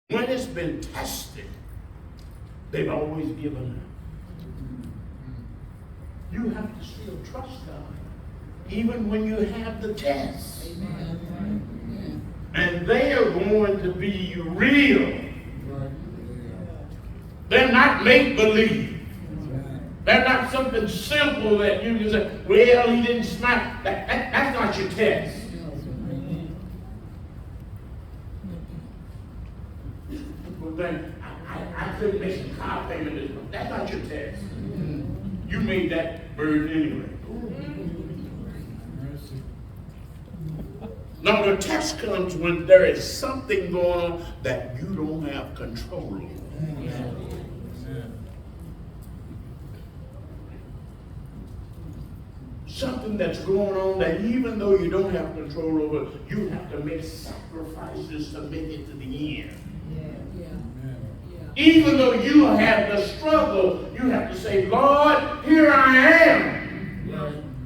When it's been tested, they've always given up. You have to still trust God, even when you have the test. Amen. And they are going to be real. They're not make-believe. They're not something simple that you can say, well, he didn't smile. That's not your test. People think, I couldn't make some car payment this month. That's not your test. You made that burden anyway. Now the test comes when there is something going on that you don't have control over. Something that's going on that even though you don't have control over, you have to make sacrifices to make it to the end. Even though you have the struggle, you have to say, Lord, here I am.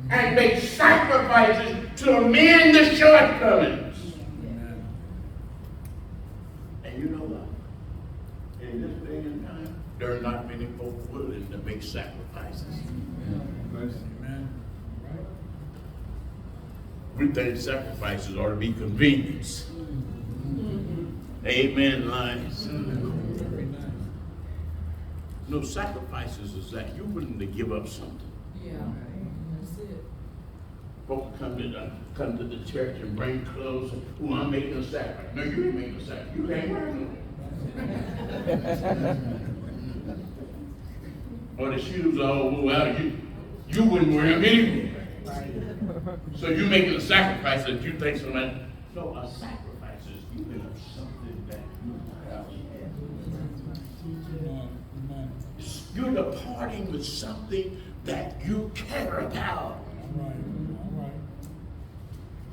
And make sacrifices to amend the shortcomings. And you know what? In this day and time, there are not many folk willing to make sacrifices. We think sacrifices ought to be convenience. Amen, lies. No, sacrifices is that you're willing to give up something. Yeah, that's it. Folk come to the church and bring clothes and, oh, I'm making a sacrifice. No, you ain't making a sacrifice. You can't wear them. Or the shoes are all blew out. You wouldn't wear them anyway. So you're making a sacrifice that you think somebody. No, a sacrifice is giving up something that you have. You're departing with something that you care about.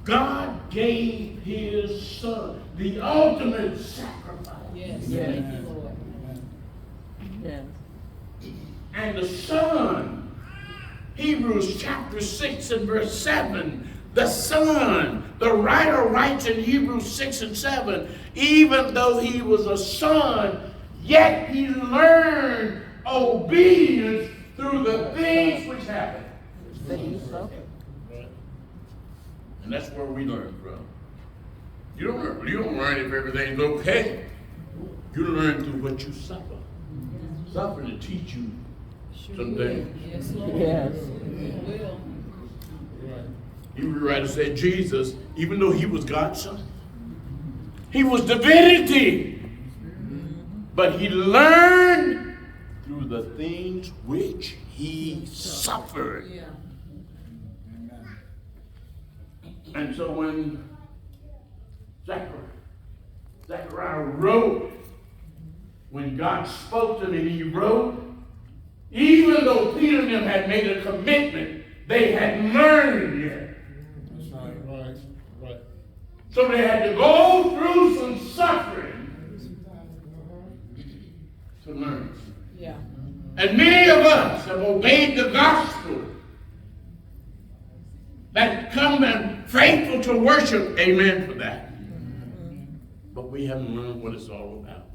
God gave his son the ultimate sacrifice. Yes. Yes. Lord. Yes. And the son, Hebrews chapter 6 and verse 7, the son, the writer writes in Hebrews 6 and 7, even though he was a son, yet he learned obedience through the things which happened. And that's where we learn from. You don't learn if everything's okay. You learn through what you suffer. Suffer to teach you some things. Yes, Lord. Yes. It will. Hebrew writer said Jesus, even though he was God's son, he was divinity. But he learned through the things which he suffered. Yeah. And so when Zechariah wrote, when God spoke to him and he wrote, even though Peter and them had made a commitment, they hadn't learned yet. That's right. So they had to go through some suffering to learn. Yeah. And many of us have obeyed the gospel. That come and faithful to worship, amen for that. But we haven't learned what it's all about.